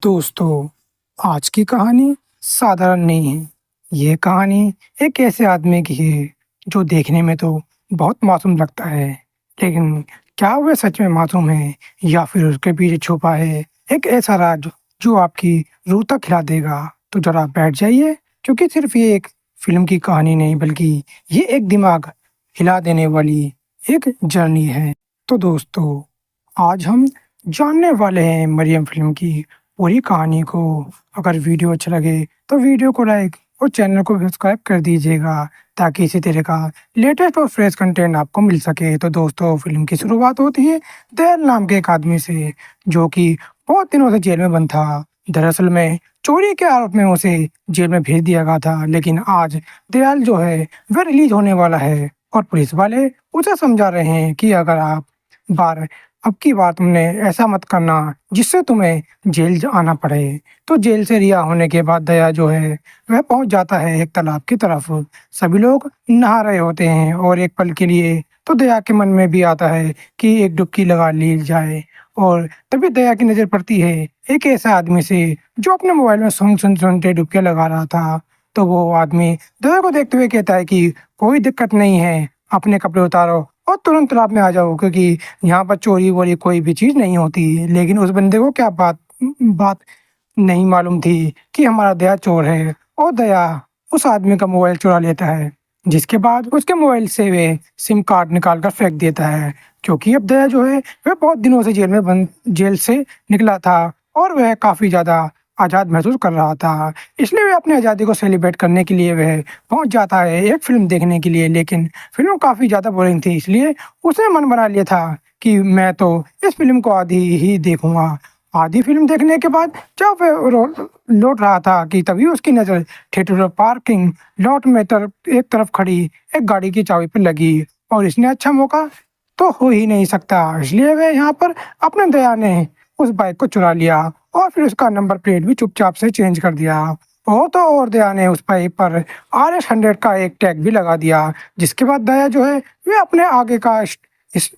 दोस्तों, आज की कहानी साधारण नहीं है। ये कहानी एक ऐसे आदमी की है जो देखने में तो बहुत मासूम लगता है, लेकिन क्या वह सच में मासूम है या फिर उसके पीछे छुपा है एक ऐसा राज जो आपकी रूह तक हिला देगा। तो जरा बैठ जाइए, क्योंकि सिर्फ ये एक फिल्म की कहानी नहीं बल्कि ये एक दिमाग हिला देने वाली एक जर्नी है। तो दोस्तों, आज हम जानने वाले हैं मरियम फिल्म की पूरी कहानी को। अगर वीडियो अच्छा लगे तो वीडियो को लाइक और चैनल को सब्सक्राइब कर दीजिएगा, ताकि इसी तरह का लेटेस्ट और फ्रेश कंटेंट आपको मिल सके। तो दोस्तों, फिल्म की शुरुआत होती है दयाल नाम के एक आदमी से, जो कि बहुत दिनों से जेल में बंद था। दरअसल में चोरी के आरोप में उसे जेल में भेज दिया गया था, लेकिन आज दयाल जो है वह रिलीज होने वाला है और पुलिस वाले उसे समझा रहे हैं कि अगर आप बार अब की बार तुमने ऐसा मत करना जिससे तुम्हें जेल आना पड़े। तो जेल से रिहा होने के बाद दया जो है वह पहुंच जाता है एक तालाब की तरफ। सभी लोग नहा रहे होते हैं और एक पल के लिए तो दया के मन में भी आता है कि एक डुबकी लगा ली जाए। और तभी दया की नजर पड़ती है एक ऐसा आदमी से जो अपने मोबाइल में सुनते डुबकियां लगा रहा था। तो वो आदमी दया को देखते हुए कहता है कि कोई दिक्कत नहीं है, अपने कपड़े उतारो और तुरंत तालाब में आ जाओ, क्योंकि यहाँ पर चोरी वोरी कोई भी चीज नहीं होती। लेकिन उस बंदे को क्या बात बात नहीं मालूम थी कि हमारा दया चोर है, और दया उस आदमी का मोबाइल चुरा लेता है, जिसके बाद उसके मोबाइल से वे सिम कार्ड निकाल कर फेंक देता है। क्योंकि अब दया जो है वह बहुत दिनों से जेल से निकला था और वह काफी ज्यादा आज़ाद महसूस कर रहा था। इसलिए वह अपनी आज़ादी को सेलिब्रेट करने के लिए वह पहुंच जाता है एक फिल्म देखने के लिए। लेकिन फिल्म काफ़ी ज़्यादा बोरिंग थी, इसलिए उसने मन बना लिया था कि मैं तो इस फिल्म को आधी ही देखूंगा। आधी फिल्म देखने के बाद जब वह लौट रहा था कि तभी उसकी नज़र थिएटर पार्किंग लॉट में एक तरफ खड़ी एक गाड़ी की चाबी पर लगी, और इसने अच्छा मौका तो हो ही नहीं सकता, इसलिए वह यहाँ पर अपने दया ने उस बाइक को चुरा लिया और फिर उसका नंबर प्लेट भी चुपचाप से चेंज कर दिया। और तो और दया ने उस बाइक पर RS 100 का एक टैग भी लगा दिया, जिसके बाद दया जो है वह अपने आगे का इस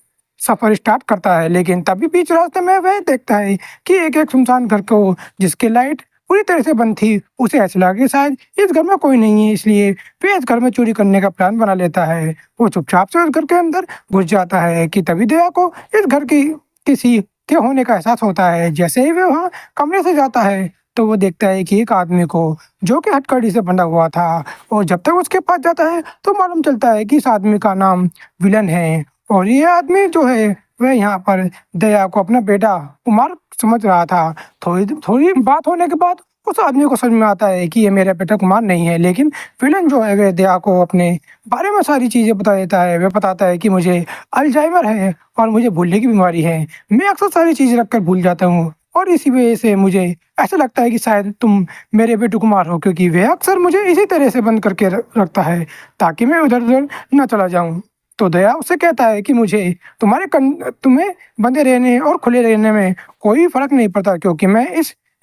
सफर स्टार्ट करता है। लेकिन तभी बीच रास्ते में वह देखता है कि एक एक सुनसान घर को जिसकी लाइट पूरी तरह से बंद थी, उसे ऐसा लगा कि शायद इस घर में कोई नहीं है, इसलिए वह इस घर में चोरी करने का प्लान बना लेता है। वो चुपचाप से उस घर के अंदर घुस जाता है कि तभी दया को इस घर की किसी के होने का एहसास होता है। जैसे ही वह वहाँ कमरे से जाता है तो वो देखता है कि एक आदमी को जो कि हथकड़ी से बंधा हुआ था, और जब तक उसके पास जाता है तो मालूम चलता है कि इस आदमी का नाम विलन है। और ये आदमी जो है वह यहाँ पर दया को अपना बेटा कुमार समझ रहा था। थोड़ी थोड़ी बात होने के बाद उस आदमी को समझ में आता है कि ये मेरा बेटा कुमार नहीं है, लेकिन विलन जो है वह दया को अपने बारे में सारी चीजें बता देता है। वह बताता है कि मुझे अल्जाइमर है और मुझे भूलने की बीमारी है, मैं अक्सर सारी चीजें रखकर भूल जाता हूँ, और इसी वजह से मुझे ऐसा लगता है कि शायद तुम मेरे बेटे कुमार हो, क्योंकि वह अक्सर मुझे इसी तरह से बंद करके रखता है ताकि मैं उधर उधर न चला जाऊं। तो दया उससे कहता है कि मुझे तुम्हें बंदे रहने और खुले रहने में कोई फर्क नहीं पड़ता, क्योंकि मैं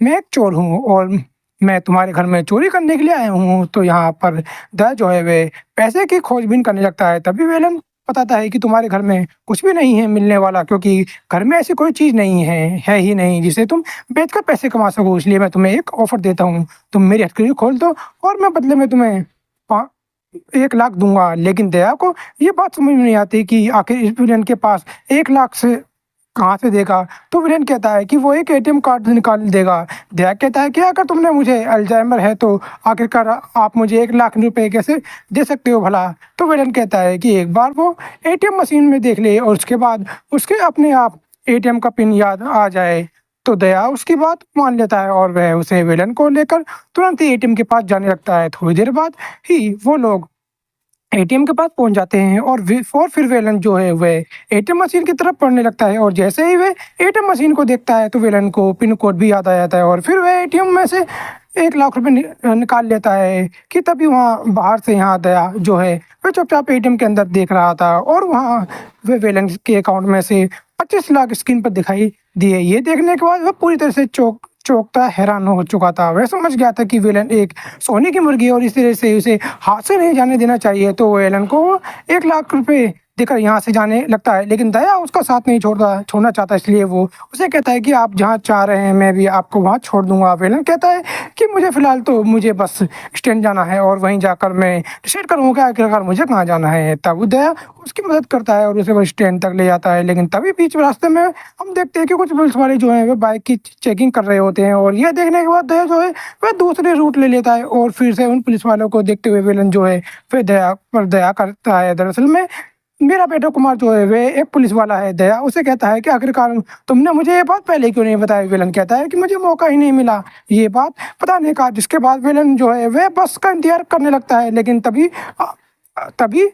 एक चोर हूँ और मैं तुम्हारे घर में चोरी करने के लिए आया हूँ। तो यहाँ पर दया जो है वे पैसे की खोजबीन करने लगता है। तभी वेलन बताता है कि तुम्हारे घर में कुछ भी नहीं है मिलने वाला, क्योंकि घर में ऐसी कोई चीज़ नहीं है ही नहीं जिसे तुम बेचकर पैसे कमा सको। इसलिए मैं तुम्हें एक ऑफर देता हूँ, तुम मेरी हथकड़ी खोल दो और मैं बदले में तुम्हें 1 लाख दूंगा। लेकिन दया को ये बात समझ में नहीं आती कि आखिर इस विलेन के पास 1 लाख से कहाँ से देगा। तो विलेन कहता है कि वो एक ATM कार्ड निकाल देगा। दया कहता है कि अगर तुमने मुझे अल्जाइमर है तो आखिरकार आप मुझे 1 लाख रुपए कैसे दे सकते हो भला। तो विलेन कहता है कि एक बार वो ATM मशीन में देख ले और उसके बाद उसके अपने आप ATM का पिन याद आ जाए। तो दया उसकी बात मान लेता है और वह उसे विलन को लेकर तुरंत ही ATM के पास जाने लगता है। थोड़ी देर बाद ही वो लोग ATM के पास पहुंच जाते हैं और फिर वेलन जो है वह ATM मशीन की तरफ पढ़ने लगता है, और जैसे ही वह ATM मशीन को देखता है तो वेलन को पिन कोड भी याद आ जाता है, और फिर वह ATM में से 1 लाख रुपए निकाल लेता है कि तभी वहाँ बाहर से यहाँ दया जो है वह चुपचाप ATM के अंदर देख रहा था, और वहाँ वह वेलन के अकाउंट में से 25 लाख स्क्रीन पर दिखाई दिए। ये देखने के बाद वह पूरी तरह से चौंकता हैरान हो चुका था। वह समझ गया था कि विलन एक सोने की मुर्गी है और इस तरह से उसे हाथ से नहीं जाने देना चाहिए। तो वो एलन को 1 लाख रुपए देकर यहाँ से जाने लगता है, लेकिन दया उसका साथ नहीं छोड़ना चाहता, इसलिए वो उसे कहता है कि आप जहाँ चाह रहे हैं मैं भी आपको वहाँ छोड़ दूँगा। विलन कहता है कि मुझे फ़िलहाल तो मुझे बस स्टैंड जाना है और वहीं जाकर मैं डिसाइड करूँगा आखिरकार मुझे कहाँ जाना है। तब दया उसकी मदद करता है और उसे वो स्टैंड तक ले जाता है, लेकिन तभी बीच रास्ते में हम देखते हैं कि कुछ पुलिस वाले जो हैं वो बाइक की चेकिंग कर रहे होते हैं, और यह देखने के बाद दया जो है वह दूसरे रूट ले लेता है और फिर से उन पुलिस वालों को देखते हुए विलन जो है फिर दया पर दया करता है। दरअसल में मेरा बेटा कुमार जो है वे एक पुलिस वाला है। दया उसे कहता है कि आखिरकार तुमने मुझे ये बात पहले क्यों नहीं बताई। विलन कहता है कि मुझे मौका ही नहीं मिला ये बात बताने का, जिसके बाद विलन जो है वह बस का इंतजार करने लगता है, लेकिन तभी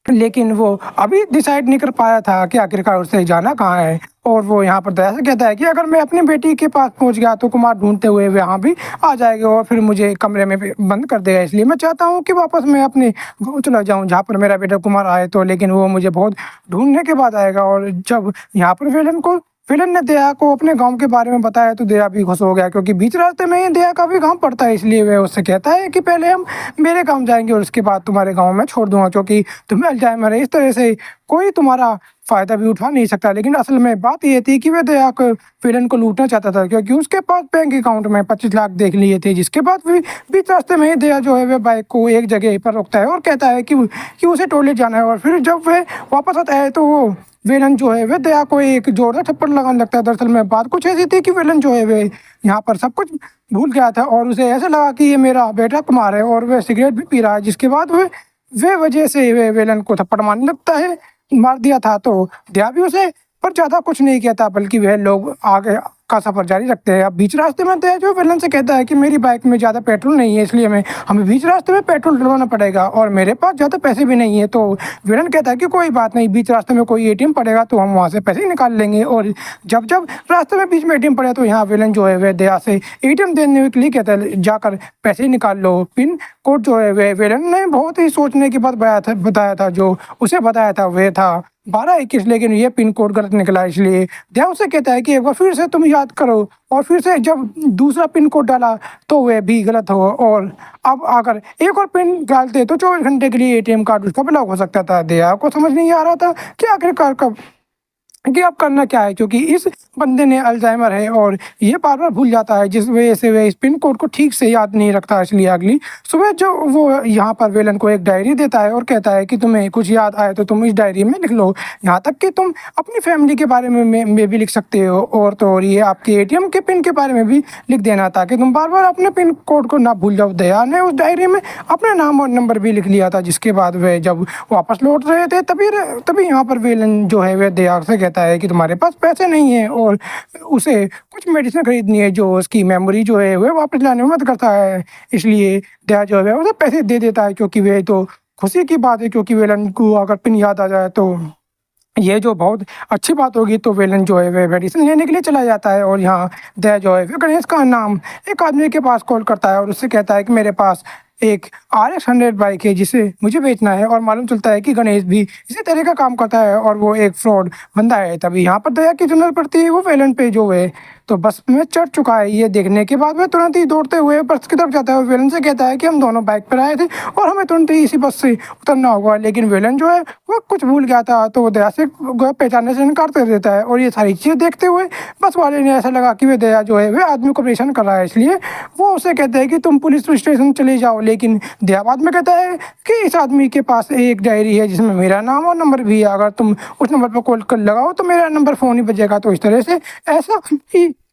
लेकिन वो अभी डिसाइड नहीं कर पाया था कि आखिरकार उसे जाना कहाँ है, और वो यहाँ पर दया से कहता है कि अगर मैं अपनी बेटी के पास पहुँच गया तो कुमार ढूंढते हुए वहाँ भी आ जाएगा और फिर मुझे कमरे में भी बंद कर देगा। इसलिए मैं चाहता हूँ कि वापस मैं अपने गाँव चला जाऊँ जहाँ पर मेरा बेटा कुमार आए तो, लेकिन वो मुझे बहुत ढूंढने के बाद आएगा। और जब यहाँ पर विलन ने दया को अपने गांव के बारे में बताया तो दया भी खुश हो गया, क्योंकि बीच रास्ते में ही दया का भी गांव पड़ता है। इसलिए वह उससे कहता है कि पहले हम मेरे गांव जाएंगे और उसके बाद तुम्हारे गांव में छोड़ दूंगा, क्योंकि तुम्हें अल्जाइमर है। इस तरह से कोई तुम्हारा फ़ायदा भी उठा नहीं सकता। लेकिन असल में बात ये थी कि वह दया को विलन को लूटना चाहता था, क्योंकि उसके पास बैंक अकाउंट में 25 लाख देख लिए थे। जिसके बाद भी बीच रास्ते में ही दया जो है वह बाइक को एक जगह पर रोकता है और कहता है कि उसे टॉयलेट जाना है, और फिर जब वह वापस आता है तो वो विलन जो है वह दया को एक जोरदार थप्पड़ लगाने लगता है। दरअसल में बात कुछ ऐसी थी कि विलन जो है वह यहाँ पर सब कुछ भूल गया था और उसे ऐसा लगा कि ये मेरा बेटा कुमार है और वह सिगरेट भी पी रहा है। जिसके बाद वह वजह से वह विलन को थप्पड़ मारने लगता है, मार दिया था। तो दया भी उसे पर ज़्यादा कुछ नहीं किया था, बल्कि वह लोग आगे का सफ़र जारी रखते हैं। अब बीच रास्ते में दया जो विलन से कहता है कि मेरी बाइक में ज़्यादा पेट्रोल नहीं है, इसलिए हमें बीच रास्ते में पेट्रोल डलवाना पड़ेगा और मेरे पास ज़्यादा पैसे भी नहीं है। तो विलन कहता है कि कोई बात नहीं, बीच रास्ते में कोई एटीएम पड़ेगा तो हम वहाँ से पैसे निकाल लेंगे। और जब जब रास्ते में बीच में एटीएम पड़े तो यहाँ विलन जो है वह दया से एटीएम देने के लिए कहता है जाकर पैसे निकाल लो। पिन कोड जो है वह विलन ने बहुत ही सोचने के बाद बताया था। जो उसे बताया था वह था 1221, लेकिन ये पिन कोड गलत निकला। इसलिए दया उसे कहता है कि एक बार फिर से तुम याद करो, और फिर से जब दूसरा पिन कोड डाला तो वह भी गलत हो, और अब अगर एक और पिन डालते तो 24 घंटे के लिए एटीएम कार्ड उसका ब्लॉक हो सकता था। दया को समझ नहीं आ रहा था कि आखिरकार कब कि अब करना क्या है, क्योंकि इस बंदे ने अल्जाइमर है और ये बार बार भूल जाता है, जिस वजह से वह इस पिन कोड को ठीक से याद नहीं रखता। इसलिए अगली सुबह जो वो यहाँ पर विलन को एक डायरी देता है और कहता है कि तुम्हें कुछ याद आए तो तुम इस डायरी में लिख लो, यहाँ तक कि तुम अपनी फैमिली के बारे में भी लिख सकते हो, और तो और ये आपके एटीएम के पिन के बारे में भी लिख देना ताकि तुम बार बार अपने पिन कोड को ना भूल जाओ। दया ने उस डायरी में अपना नाम और नंबर भी लिख लिया था। जिसके बाद वह जब वापस लौट रहे थे तभी यहाँ पर विलन जो है वह दया से कहता है कि तुम्हारे पास पैसे नहीं है और उसे कुछ मेडिसिन खरीदनी है जो उसकी मेमोरी जो है वह वापस लाने में मदद करता है। इसलिए दया जो है उसे पैसे दे देता है, क्योंकि वह तो खुशी की बात है, क्योंकि विलन को अगर पिन याद आ जाए तो ये जो बहुत अच्छी बात होगी। तो विलन जो है वह मेडिसिन लेने के लिए चला जाता है, और यहाँ दया जो है वह गणेश का नाम एक आदमी के पास कॉल करता है और उससे कहता है कि मेरे पास एक RX 100 बाइक है जिसे मुझे बेचना है, और मालूम चलता है कि गणेश भी इसी तरह का काम करता है और वो एक फ्रॉड बंदा है। तभी यहाँ पर दया की जरूरत पड़ती है, वो विलन पे जो है तो बस में चढ़ चुका है। ये देखने के बाद वह तुरंत ही दौड़ते हुए बस की तरफ जाता है और विलन से कहता है कि हम दोनों बाइक पर आए थे और हमें तुरंत ही इसी बस से उतरना होगा। लेकिन विलन जो है वो कुछ भूल गया था, तो वो दया से पहचानने से इनकार कर देता है। और ये सारी चीज़ें देखते हुए बस वाले ने ऐसा लगा कि वह दया जो है वह आदमी को परेशान कर रहा है, इसलिए वो उसे कहते हैं कि तुम पुलिस स्टेशन चले जाओ। लेकिन दया बाद में कहता है कि इस आदमी के पास एक डायरी है जिसमें मेरा नाम और नंबर भी है, अगर तुम उस नंबर पर कॉल कर लगाओ तो मेरा नंबर फ़ोन ही बजेगा। तो इस तरह से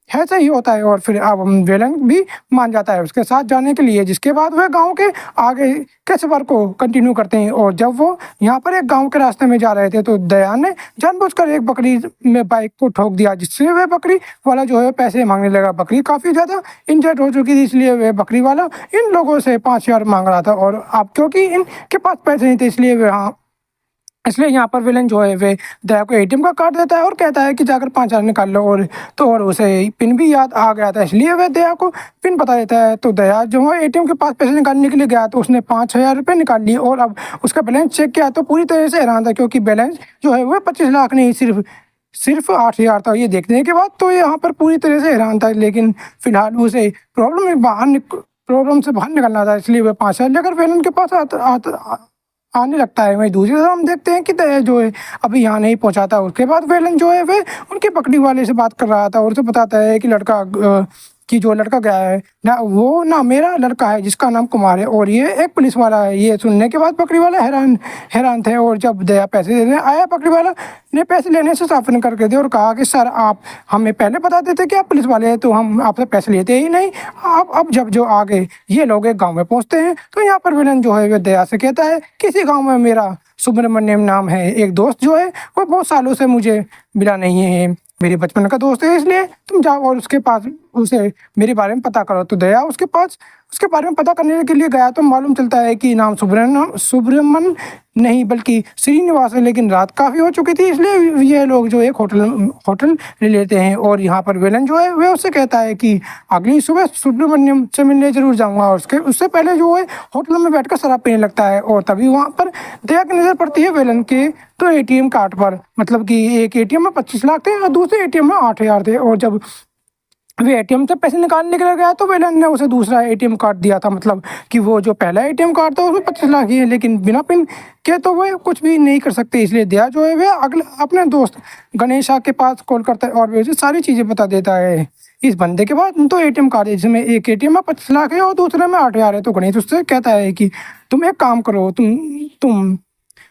ऐसा ही होता है, और फिर अब विलन भी मान जाता है उसके साथ जाने के लिए। जिसके बाद वह गांव के आगे के सफर को कंटिन्यू करते हैं, और जब वो यहाँ पर एक गांव के रास्ते में जा रहे थे तो दया ने जानबूझकर एक बकरी में बाइक को ठोक दिया, जिससे वह बकरी वाला जो है पैसे मांगने लगा। बकरी काफ़ी ज़्यादा इंजर्ड हो चुकी थी, इसलिए वह बकरी वाला इन लोगों से 5,000 मांग रहा था, और अब क्योंकि इनके पास पैसे नहीं थे इसलिए यहाँ पर विलन जो है वे दया को एटीएम का कार्ड देता है और कहता है कि जाकर 5,000 निकाल लो। और उसे पिन भी याद आ गया था, इसलिए वह दया को पिन बता देता है। तो दया जो है एटीएम के पास पैसे निकालने के लिए गया तो उसने 5,000 रुपये निकाल लिए, और अब उसका बैलेंस चेक किया तो पूरी तरह से हैरान था, क्योंकि बैलेंस जो है वह 25 लाख नहीं सिर्फ 8,000 था। ये देखने के बाद तो यहाँ पर पूरी तरह से हैरान था, लेकिन फिलहाल उसे प्रॉब्लम से बाहर निकलना था, इसलिए वह 5,000 लेकर विलन के पास आने लगता है। वहीं दूसरी तरफ हम देखते हैं कि दया जो है अभी यहाँ नहीं पहुँचा था। उसके बाद वेलन जो है वह उनके पकड़ी वाले से बात कर रहा था और उसे बताता है कि कि जो लड़का गया है ना वो ना मेरा लड़का है जिसका नाम कुमार है और ये एक पुलिस वाला है। ये सुनने के बाद पकड़ी वाला हैरान हैरान थे और जब दया पैसे देने आया पकड़ी वाला ने पैसे लेने से साफ इनकार कर दिया और कहा कि सर आप हमें पहले बता देते कि आप पुलिस वाले हैं तो हम आपसे पैसे लेते ही नहीं। अब जब जो आगे ये लोग एक गाँव में पहुँचते हैं तो यहाँ पर विलन जो है वह दया से कहता है किसी गाँव में मेरा सुब्रमण्यम नाम है एक दोस्त जो है वो बहुत सालों से मुझे मिला नहीं है। मेरे बचपन का दोस्त है इसलिए तुम जाओ और उसके पास उसे मेरे बारे में पता करो। तो दया उसके पास उसके बारे में पता करने के लिए गया तो मालूम चलता है कि नाम सुब्रमण्यम नहीं बल्कि श्रीनिवास है। लेकिन रात काफ़ी हो चुकी थी इसलिए ये लोग जो एक होटल होटल ले लेते हैं और यहाँ पर विलन जो है वह उससे कहता है कि अगली सुबह सुब्रमण्यम से मिलने जरूर जाऊँगा। और उससे पहले जो है होटल में बैठकर शराब पीने लगता है और तभी वहाँ पर दया की नज़र पड़ती है विलन के तो एटीएम कार्ड पर। मतलब कि एक एटीएम में 25 लाख थे और दूसरे एटीएम में 8,000 थे। और जब वे एटीएम से पैसे निकालने के लिए गया तो वेलन ने उसे दूसरा एटीएम कार्ड दिया था। मतलब कि वो जो पहला एटीएम कार्ड था उसमें 25 लाख ही है लेकिन बिना पिन के तो वे कुछ भी नहीं कर सकते। इसलिए दया जो है वह अगले अपने दोस्त गणेशा के पास कॉल करता है और वे उसे सारी चीज़ें बता देता है। इस बंदे के बाद तो एटीएम कार्ड है जिसमें एक एटीएम में 25 लाख है और दूसरे में 8,000 है। तो गणेश उससे कहता है कि तुम एक काम करो तुम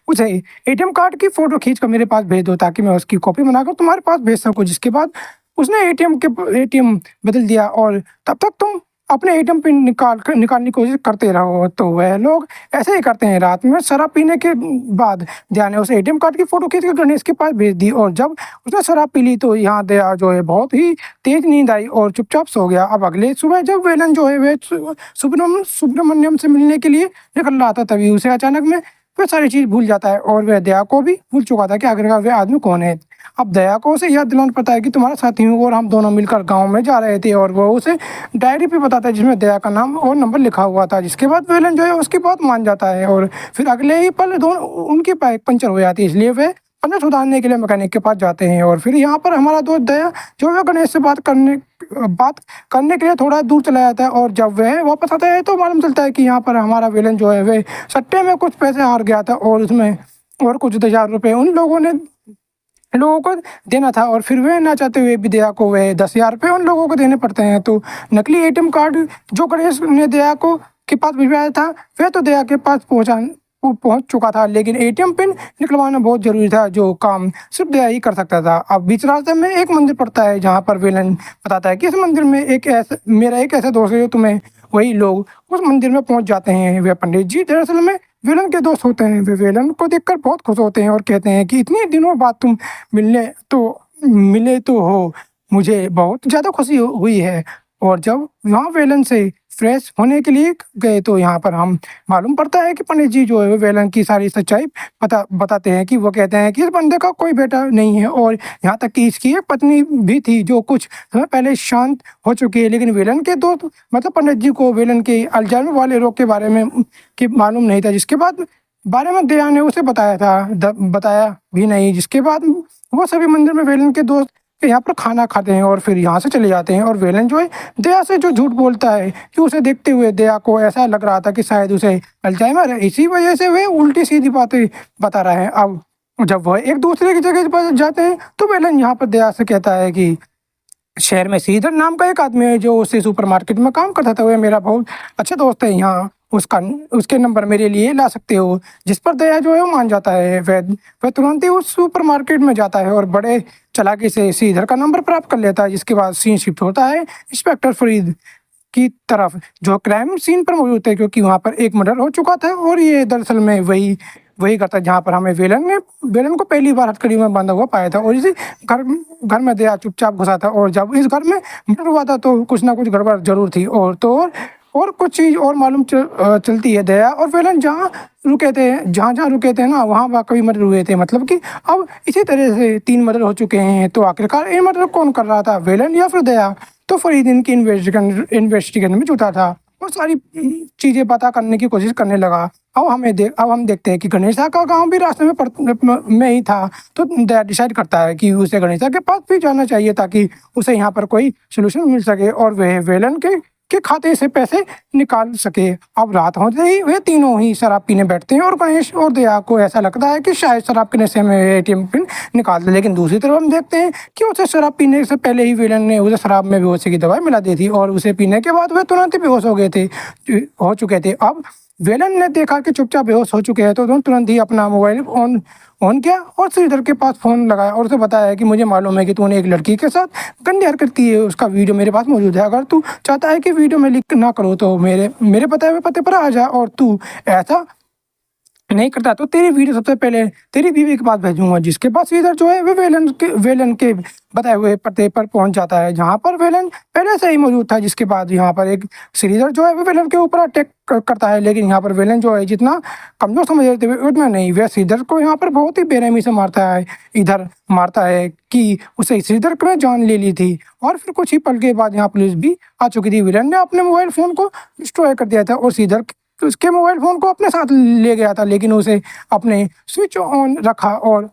उसे एटीएम कार्ड की फ़ोटो खींच कर मेरे पास भेज दो ताकि मैं उसकी कॉपी बनाकर तुम्हारे पास भेज सकूँ। जिसके बाद उसने एटीएम बदल दिया और तब तक तुम अपने एटीएम पिन निकालने की कोशिश करते रहो। तो वह लोग ऐसे ही करते हैं। रात में शराब पीने के बाद दया ने उसे एटीएम कार्ड की फ़ोटो खींच कर गणेश के पास भेज दी और जब उसने शराब पी ली तो यहाँ दया जो है बहुत ही तेज़ नींद आई और चुपचाप सो गया। अब अगले सुबह जब वेलन जो है वह सुब्रमण्यम से मिलने के लिए निकल रहा था तभी उसे अचानक में वह सारी चीज़ भूल जाता है और वह दया को भी भूल चुका था कि आखिरकार वह आदमी कौन है। अब दया को उसे याद दिलाना पड़ता है कि तुम्हारा साथी हूँ और हम दोनों मिलकर गांव में जा रहे थे और वह उसे डायरी पे बताता है जिसमें दया का नाम और नंबर लिखा हुआ था। जिसके बाद वेलन जो है उसकी बात मान जाता है और फिर अगले ही पल दोनों उनकी बाइक पंचर हो जाती है इसलिए वे पंचर सुधारने के लिए मैकेनिक के पास जाते हैं। और फिर यहाँ पर हमारा दोस्त दया जो है गणेश से बात करने के लिए थोड़ा दूर चला जाता है और जब वह वापस आता है तो मालूम चलता है कि यहाँ पर हमारा विलन जो है वह सट्टे में कुछ पैसे हार गया था और उसमें और कुछ 10,000 रुपये उन लोगों को देना था और फिर वे ना चाहते हुए भी दया को वह 10,000 रुपये उन लोगों को देने पड़ते हैं। तो नकली एटीएम कार्ड जो गणेश ने दया को के पास भिजवाया था वह तो दया के पास पहुंच चुका था लेकिन एटीएम पिन निकलवाना बहुत जरूरी था जो काम सिर्फ दया ही कर सकता था। अब बीच रास्ते में एक मंदिर पड़ता है जहाँ पर विलन बताता है कि इस मंदिर में मेरा एक ऐसा दोस्त है जो तुम्हें वही लोग उस मंदिर में पहुंच जाते हैं। वे पंडित जी दरअसल में विलन के दोस्त होते हैं। वे विलन को देखकर बहुत खुश होते हैं और कहते हैं कि इतने दिनों बाद तुम मिले तो हो, मुझे बहुत ज़्यादा खुशी हुई है। और जब वहाँ वेलन से फ्रेश होने के लिए गए तो यहाँ पर हम मालूम पड़ता है कि पंडित जी जो है वो वेलन की सारी सच्चाई बताते हैं कि वो कहते हैं कि इस बंदे का कोई बेटा नहीं है और यहाँ तक कि इसकी एक पत्नी भी थी जो कुछ समय पहले शांत हो चुकी है। लेकिन वेलन के दोस्त मतलब पंडित जी को वेलन के अल्जाइमर वाले रोग के बारे में मालूम नहीं था जिसके बारे में दया ने उसे बताया भी नहीं। जिसके बाद वो सभी मंदिर में वेलन के दोस्त यहाँ पर खाना खाते हैं और फिर यहाँ से चले जाते हैं। और वेलन जो है दया से जो झूठ बोलता है कि उसे देखते हुए दया को ऐसा लग रहा था कि शायद उसे अल्जाइमर है, इसी वजह से वे उल्टी सीधी बातें बता रहे हैं। अब जब वह एक दूसरे की जगह पर जाते हैं तो वेलन यहाँ पर दया से कहता है कि शहर में श्रीधर नाम का एक आदमी है जो उसी सुपरमार्केट में काम करता था। वह मेरा बहुत अच्छा दोस्त है, यहाँ उसके नंबर मेरे लिए ला सकते हो। जिस पर दया जो है वो मान जाता है। वह तुरंत ही उस सुपरमार्केट में जाता है और बड़े चालाकी से श्रीधर का नंबर प्राप्त कर लेता है। जिसके बाद सीन शिफ्ट होता है इंस्पेक्टर फरीद की तरफ जो क्राइम सीन पर मौजूद थे क्योंकि वहाँ पर एक मर्डर हो चुका था और ये दरअसल में वही करता है जहाँ पर हमें वेलन को पहली बार हथकड़ी में बंधा हुआ पाया था। और इसी घर में दया चुपचाप घुसा था और जब इस घर में मर्डर हुआ था तो कुछ ना कुछ गड़बड़ जरूर थी। और कुछ चीज़ और मालूम चलती है। दया और वेलन जहाँ रुके थे ना वहाँ वाकई मर्डर हुए थे। मतलब कि अब इसी तरह से 3 मर्डर हो चुके हैं। तो आखिरकार ये मर्डर कौन कर रहा था, वेलन या फिर दया? तो फरीद इनकी इन्वेस्टिगेशन में जुटा था और सारी चीज़ें पता करने की कोशिश करने लगा। अब हम देखते हैं कि गणेशा का गांव भी रास्ते में ही था। तो दया डिसाइड करता है कि उसे गणेशा के पास भी जाना चाहिए ताकि उसे यहाँ पर कोई सोल्यूशन मिल सके। और वह वेलन के के खाते से पैसे निकाल सके। अब रात होते ही वे तीनों ही शराब पीने बैठते हैं और गणेश और दया को ऐसा लगता है कि शायद शराब के नशे में एटीएम पिन निकाल दे। लेकिन दूसरी तरफ हम देखते हैं कि उसे शराब पीने से पहले ही विलन ने उसे शराब में बेहोशी की दवाई मिला दी थी और उसे पीने के बाद वे तुरंत ही बेहोश हो चुके थे। अब वेलन ने देखा कि चुपचाप बेहोश हो चुके हैं तो उन्होंने तुरंत ही अपना मोबाइल ऑन ऑन किया और श्रीधर के पास फ़ोन लगाया और उसे बताया कि मुझे मालूम है कि तूने एक लड़की के साथ गंदी हरकत की है, उसका वीडियो मेरे पास मौजूद है। अगर तू चाहता है कि वीडियो में लीक ना करो तो मेरे मेरे बताए हुए पते पर आ जा, और तू ऐसा नहीं करता तो तेरी वीडियो सबसे पहले तेरी बीवी के पास भेजूंगा। जिसके बाद श्रीधर जो है वो वेलन के बताए हुए पते पर पहुंच जाता है जहां पर वेलन पहले से ही मौजूद था। जिसके बाद यहाँ पर एक श्रीधर जो है वो वेलन के ऊपर अटैक करता है, लेकिन यहाँ पर वेलन जो है जितना कमजोर समझ रहे थे उतना नहीं, वह श्रीधर को यहाँ पर बहुत ही बेरहमी से मारता है। इधर मारता है कि उसे श्रीधर ने जान ले ली थी। और फिर कुछ ही पल के बाद यहाँ पुलिस भी आ चुकी थी। विलन ने अपने मोबाइल फ़ोन को डिस्ट्रॉय कर दिया था और श्रीधर उसके मोबाइल फ़ोन को अपने साथ ले गया था, लेकिन उसे अपने स्विच ऑन रखा और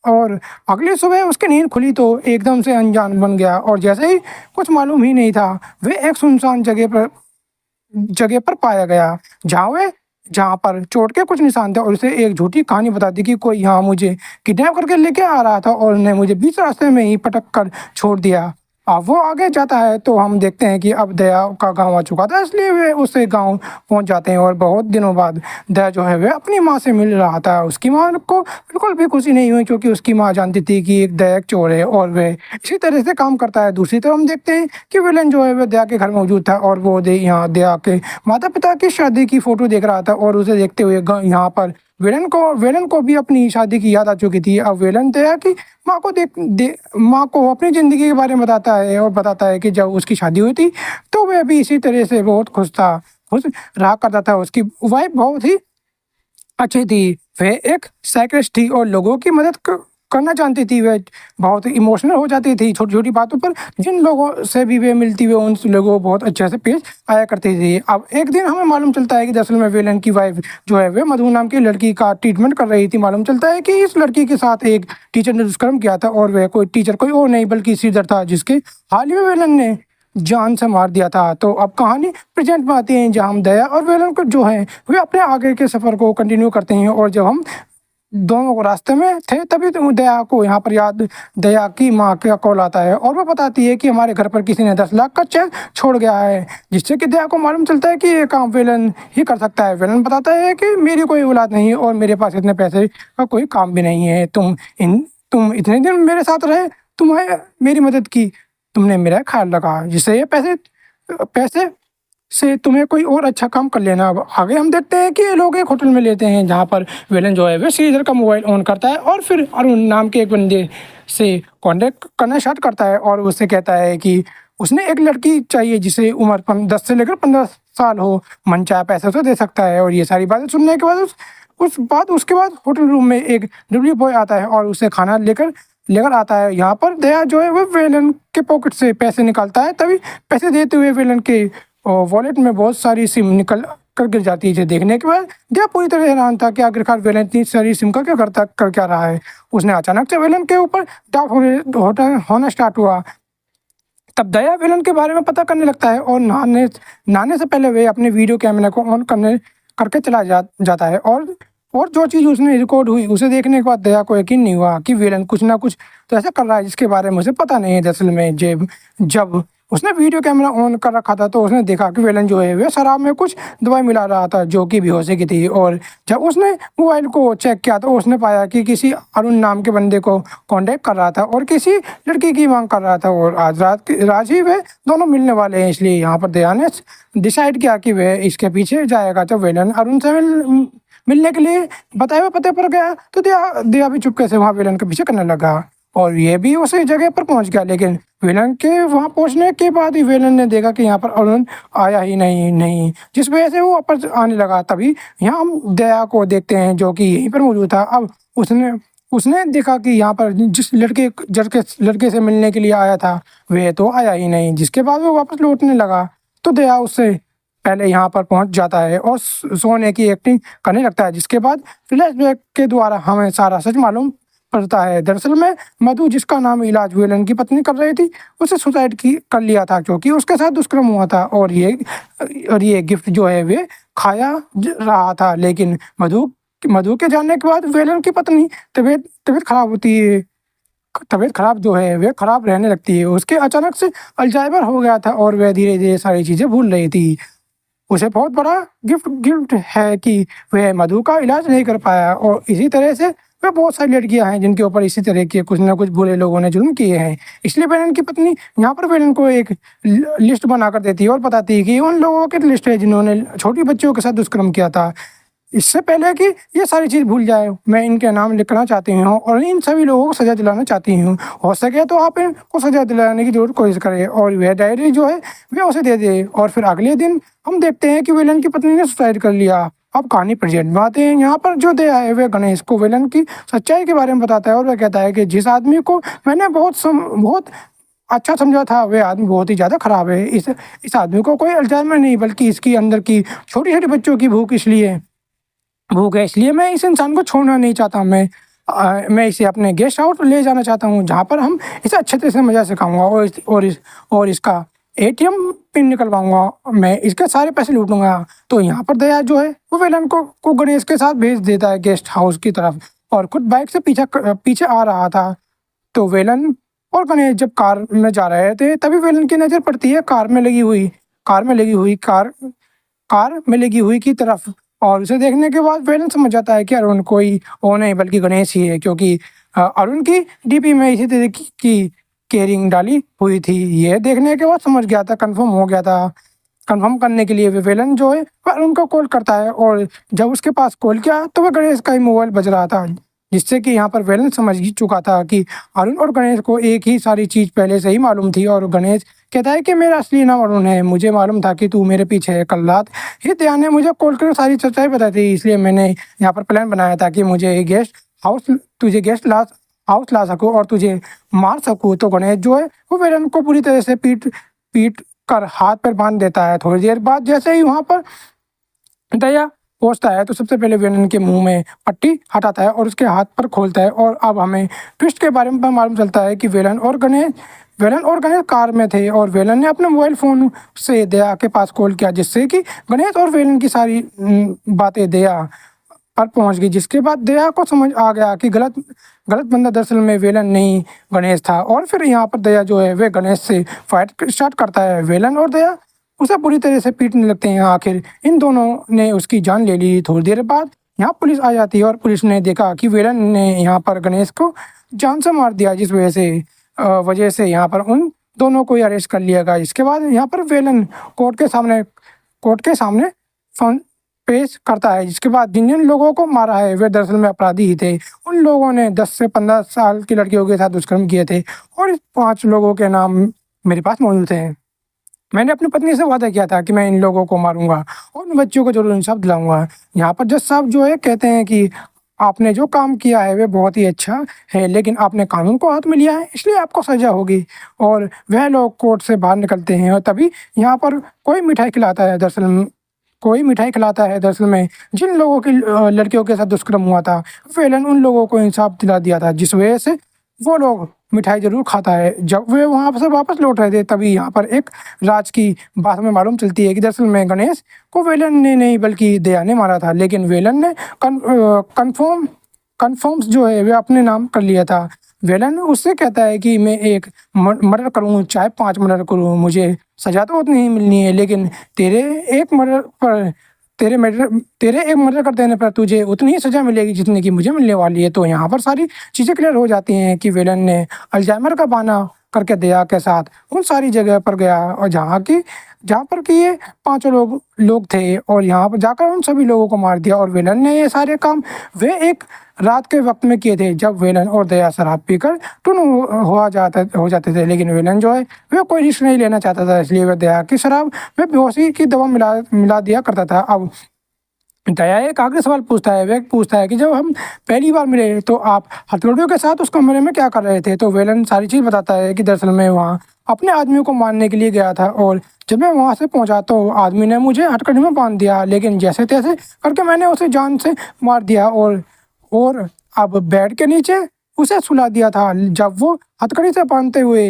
और अगली सुबह उसकी नींद खुली तो एकदम से अनजान बन गया और जैसे ही कुछ मालूम ही नहीं था वे एक सुनसान जगह पर पाया गया जहाँ पर चोट के कुछ निशान थे और उसे एक झूठी कहानी बता दी कि कोई यहाँ मुझे किडनैप करके लेके आ रहा था और उन्हें मुझे बीच रास्ते में ही पटक कर छोड़ दिया। अब वो आगे जाता है तो हम देखते हैं कि अब दया का गांव आ चुका था, इसलिए वे उससे गांव पहुंच जाते हैं और बहुत दिनों बाद दया जो है वह अपनी माँ से मिल रहा था। उसकी माँ को बिल्कुल भी खुशी नहीं हुई क्योंकि उसकी माँ जानती थी कि एक दया एक चोर है और वह इसी तरह से काम करता है। दूसरी तरफ हम देखते हैं कि विलन जो है वह दया के घर मौजूद था और वो यहाँ दया के माता पिता की शादी की फ़ोटो देख रहा था और उसे देखते हुए यहाँ पर वेलन को भी अपनी शादी की याद आ चुकी थी। अब वेलन दया की माँ को अपनी ज़िंदगी के बारे में बताता है और बताता है कि जब उसकी शादी हुई थी तो वह भी इसी तरह से बहुत खुश रहा करता था। उसकी वाइफ बहुत ही अच्छी थी, वह एक साइकिस्ट थी और लोगों की मदद करना चाहती थी। वह बहुत इमोशनल हो जाती थी छोटी छोटी बातों पर, जिन लोगों से भी वे मिलती वे उन लोगों को बहुत अच्छे से पेश आया करती थी। अब एक दिन हमें मालूम चलता है कि दरअसल में विलन की वाइफ जो है वह मधु नाम की लड़की का ट्रीटमेंट कर रही थी। मालूम चलता है कि इस लड़की के साथ एक टीचर ने दुष्कर्म किया था और वह कोई और नहीं बल्कि श्रीधर था, जिसके हाल ही में विलन ने जान से मार दिया था। तो अब कहानी प्रेजेंट में आती है जहाँ हम दया और विलन को जो है वे अपने आगे के सफ़र को कंटिन्यू करते हैं और जब हम दोनों को रास्ते में थे तभी तो दया को यहाँ पर दया की माँ का कॉल आता है और वो बताती है कि हमारे घर पर किसी ने 10 लाख का चेक छोड़ गया है, जिससे कि दया को मालूम चलता है कि ये काम विलन ही कर सकता है। विलन बताता है कि मेरी कोई औलाद नहीं और मेरे पास इतने पैसे का कोई काम भी नहीं है। तुम इतने दिन मेरे साथ रहे, तुम्हें मेरी मदद की, तुमने मेरा ख्याल रखा, जिससे ये पैसे से तुम्हें कोई और अच्छा काम कर लेना। अब आगे हम देखते हैं कि ये लोग एक होटल में लेते हैं जहाँ पर विलन जो है वह श्रीधर का मोबाइल ऑन करता है और फिर अरुण नाम के एक बंदे से कांटेक्ट करना स्टार्ट करता है और उससे कहता है कि उसने एक लड़की चाहिए जिसे उम्र 10 से लेकर 15 साल हो, मन चाहे पैसे उसे दे सकता है। और ये सारी बातें सुनने के बाद उसके बाद होटल रूम में एक डिलीवरी बॉय आता है और उसे खाना लेकर आता है। यहाँ पर दया जो है वह विलन के पॉकेट से पैसे निकालता है, तभी पैसे देते हुए विलन के और वॉलेट में बहुत सारी सिम निकल कर गिर जाती है। इसे देखने के बाद दया पूरी तरह हैरान था कि आखिरकार विलन इतनी सारी सिम का कर क्या रहा है। उसने अचानक से विलन के ऊपर डाउट होना स्टार्ट हुआ। तब दया विलन के बारे में पता करने लगता है और नहाने से पहले वे अपने वीडियो कैमरे को ऑन करके चला जाता है और जो चीज़ उसने रिकॉर्ड हुई उसे देखने के बाद दया को यकीन नहीं हुआ कि विलन कुछ ना कुछ तो ऐसा कर रहा है जिसके बारे में उसे पता नहीं है। दरअसल में जब उसने वीडियो कैमरा ऑन कर रखा था तो उसने देखा कि विलन जो है वह शराब में कुछ दवाई मिला रहा था जो कि बेहोशी की थी। और जब उसने मोबाइल को चेक किया तो उसने पाया कि किसी अरुण नाम के बंदे को कांटेक्ट कर रहा था और किसी लड़की की मांग कर रहा था और आज रात ही वे दोनों मिलने वाले हैं। इसलिए यहाँ पर दया ने डिसाइड किया कि वह इसके पीछे जाएगा। जब विलन अरुण से मिलने के लिए बताए हुए पते पर गया तो दया भी चुपके से वहाँ विलन के पीछे करने लगा और ये भी उसी जगह पर पहुंच गया। लेकिन विलन के वहां पहुंचने के बाद ही विलन ने देखा कि यहाँ पर अरुण आया ही नहीं, जिस वजह से वो वापस आने लगा। तभी यहाँ हम दया को देखते हैं जो कि यहीं पर मौजूद था। अब उसने देखा कि यहाँ पर जिस लड़के से मिलने के लिए आया था वह तो आया ही नहीं, जिसके बाद वो वापस लौटने लगा। तो दया उससे पहले यहाँ पर पहुंच जाता है और सोने की एक्टिंग करने लगता है, जिसके बाद फ्लैशबैक के द्वारा हमें सारा सच मालूम पड़ता है। दरअसल में मधु, जिसका नाम इलाज वेलन की पत्नी कर रही थी, उसे सुसाइड की कर लिया था क्योंकि उसके साथ दुष्कर्म हुआ था, और ये गिफ्ट जो है वे खाया रहा था। लेकिन मधु मधु के जाने के बाद वेलन की पत्नी तबीयत तबीयत खराब होती है। तबीयत खराब जो है वे खराब रहने लगती है। उसके अचानक से अल्जाइमर हो गया था और वह धीरे धीरे सारी चीज़ें भूल रही थी। उसे बहुत बड़ा गिफ्ट गिफ्ट है कि वह मधु का इलाज नहीं कर पाया, और इसी तरह से वह बहुत सारी लड़कियां हैं जिनके ऊपर इसी तरह के कुछ ना कुछ बुरे लोगों ने जुल्म किए हैं। इसलिए वेलन की पत्नी यहाँ पर वेलन को एक लिस्ट बना कर देती है और बताती है कि उन लोगों की लिस्ट है जिन्होंने छोटी बच्चियों के साथ दुष्कर्म किया था। इससे पहले कि ये सारी चीज़ भूल जाए, मैं इनके नाम लिखना चाहती हूँ और इन सभी लोगों को सज़ा दिलाना चाहती हूँ। हो सके तो आप इनको सज़ा दिलाने की जरूर कोशिश करें। और वह डायरी जो है वह उसे दे दे। और फिर अगले दिन हम देखते हैं कि विलन की पत्नी ने सुसाइड कर लिया। अब कहानी प्रेजेंट में आते हैं। यहाँ पर जो दया है वह गणेश को विलन की सच्चाई के बारे में बताता है, और वह कहता है कि जिस आदमी को मैंने बहुत अच्छा समझा था वह आदमी बहुत ही ज़्यादा खराब है। इस आदमी को कोई अल्जाइमर नहीं, बल्कि इसकी अंदर की छोटी छोटी बच्चों की भूख है, इसलिए मैं इस इंसान को छोड़ना नहीं चाहता। मैं इसे अपने गेस्ट हाउस ले जाना चाहता हूँ, जहाँ पर हम इसे अच्छे तरह से मज़ा सिखाऊंगा और इसका एटीएम पिन निकलवाऊंगा। मैं इसके सारे पैसे लूटूंगा। तो यहाँ पर दया जो है वो विलन को गणेश के साथ भेज देता है गेस्ट हाउस की तरफ, और खुद बाइक से पीछे आ रहा था। तो विलन और गणेश जब कार में जा रहे थे, तभी विलन की नज़र पड़ती है कार में लगी हुई की तरफ। और उसे देखने के बाद वेलन समझ जाता है कि अरुण कोई और नहीं बल्कि गणेश ही है, क्योंकि अरुण की डीपी में इसी तरह की केयरिंग डाली हुई थी। ये देखने के बाद समझ गया था, कंफर्म हो गया था। कंफर्म करने के लिए वे वेलन जो है वह अरुण को कॉल करता है, और जब उसके पास कॉल किया तो वह गणेश का ही मोबाइल बज रहा था, जिससे कि यहाँ पर वेलन समझ ही चुका था कि अरुण और गणेश को एक ही सारी चीज़ पहले से ही मालूम थी। और गणेश कहता है कि मेरा असली नाम अरुण है, मुझे मालूम था कि तू मेरे पीछे है। कल रात ही दया ने मुझे कॉल कर सारी सच्चाई बताई थी, इसलिए मैंने यहाँ पर प्लान बनाया था कि तुझे गेस्ट हाउस ला सकूँ और तुझे मार सकूँ। तो गणेश जो है वो वेलन को पूरी तरह से पीट पीट कर हाथ पर बांध देता है। थोड़ी देर बाद जैसे ही वहाँ पर दया पहुंचता है तो सबसे पहले वेलन के मुंह में पट्टी हटाता है और उसके हाथ पर खोलता है। और अब हमें ट्विस्ट के बारे में मालूम चलता है कि वेलन और गणेश कार में थे, और वेलन ने अपने मोबाइल फ़ोन से दया के पास कॉल किया, जिससे कि गणेश और वेलन की सारी बातें दया पर पहुंच गई। जिसके बाद दया को समझ आ गया कि गलत बंदा दरअसल में वेलन नहीं गणेश था। और फिर यहाँ पर दया जो है वे गणेश से फाइट स्टार्ट करता है। वेलन और दया उसे पूरी तरह से पीटने लगते हैं। आखिर इन दोनों ने उसकी जान ले ली। थोड़ी देर बाद यहाँ पुलिस आ जाती है, और पुलिस ने देखा कि वेलन ने यहाँ पर गणेश को जान से मार दिया, जिस वजह से यहाँ पर उन दोनों को अरेस्ट कर लिया गया। इसके बाद यहाँ पर वेलन कोर्ट के सामने पेश करता है, जिसके बाद जिन जिन लोगों को मारा है वे दरअसल में अपराधी ही थे। उन लोगों ने 10 से 15 साल की लड़कियों के साथ दुष्कर्म किए थे, और इस 5 लोगों के नाम मेरे पास मौजूद हैं। मैंने अपनी पत्नी से वादा किया था कि मैं इन लोगों को मारूंगा और उन बच्चों को जरूर इंसाफ दिलाऊंगा। यहाँ पर जज साहब जो है कहते हैं कि आपने जो काम किया है वह बहुत ही अच्छा है, लेकिन आपने कानून को हाथ में लिया है, इसलिए आपको सजा होगी। और वह लोग कोर्ट से बाहर निकलते हैं, और तभी यहाँ पर कोई मिठाई खिलाता है दरअसल में जिन लोगों की लड़कियों के साथ दुष्कर्म हुआ था। वेलन उन लोगों को इंसाफ दिला दिया था, जिस वजह से वो लोग मिठाई जरूर खाता है। जब वे वहाँ से वापस लौट रहे थे, तभी यहाँ पर एक राज की बात में मालूम चलती है कि दरअसल में गणेश को वेलन ने नहीं बल्कि दया ने मारा था, लेकिन वेलन ने कन्फर्म्स जो है वे अपने नाम कर लिया था। वेलन उससे कहता है कि मैं एक मर्डर करूँ चाहे 5 मर्डर करूँ, मुझे सजा तो उतनी ही मिलनी है, लेकिन तेरे एक मर्डर कर देने पर तुझे उतनी ही सजा मिलेगी जितनी कि मुझे मिलने वाली है। तो यहाँ पर सारी चीज़ें क्लियर हो जाती हैं कि वेलन ने अल्जाइमर का बहाना करके दया के साथ उन सारी जगह पर गया, और जहाँ पर कि ये 5 लोग थे, और यहाँ पर जाकर उन सभी लोगों को मार दिया। और वेलन ने ये सारे काम वे एक रात के वक्त में किए थे, जब वेलन और दया शराब पीकर टुन हो जाते थे। लेकिन वेलन जो है वह कोई रिस्क नहीं लेना चाहता था, इसलिए वह दया की शराब में बेहोशी की दवा मिला दिया करता था। अब दया एक आखिरी सवाल पूछता है। वह पूछता है कि जब हम पहली बार मिले तो आप हथकड़ियों के साथ उस कमरे में क्या कर रहे थे। तो वेलन सारी चीज़ बताता है कि दरअसल मैं वहाँ अपने आदमी को मारने के लिए गया था, और जब मैं वहाँ से पहुँचा तो आदमी ने मुझे हथकड़ी में बांध दिया, लेकिन जैसे तैसे करके मैंने उसे जान से मार दिया। और अब बेड के नीचे उसे सुला दिया था। जब वो हथकड़ी से बांधते हुए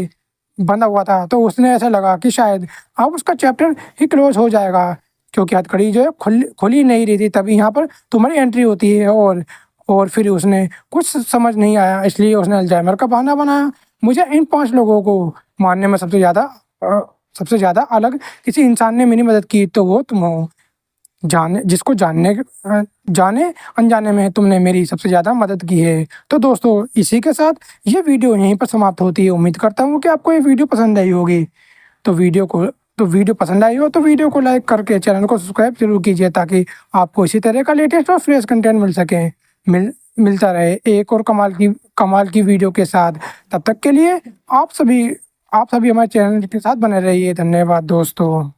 बंधा हुआ था तो उसने ऐसा लगा कि शायद अब उसका चैप्टर ही क्लोज हो जाएगा, क्योंकि हथकड़ी जो है खुली नहीं रही थी। तभी यहाँ पर तुम्हारी एंट्री होती है और फिर उसने कुछ समझ नहीं आया, इसलिए उसने अल्जाइमर का बहाना बनाया। मुझे इन 5 लोगों को मानने में सबसे ज़्यादा अलग किसी इंसान ने मेरी मदद की तो वो तुम हो। जाने अनजाने में तुमने मेरी सबसे ज़्यादा मदद की है। तो दोस्तों, इसी के साथ ये वीडियो यहीं पर समाप्त होती है। उम्मीद करता हूँ कि आपको ये वीडियो पसंद आई होगी। तो वीडियो पसंद आई हो तो वीडियो को लाइक करके चैनल को सब्सक्राइब जरूर कीजिए, ताकि आपको इसी तरह का लेटेस्ट और फ्रेश कंटेंट मिल सके मिलता रहे एक और कमाल की वीडियो के साथ। तब तक के लिए आप सभी हमारे चैनल के साथ बने रहिए। धन्यवाद दोस्तों।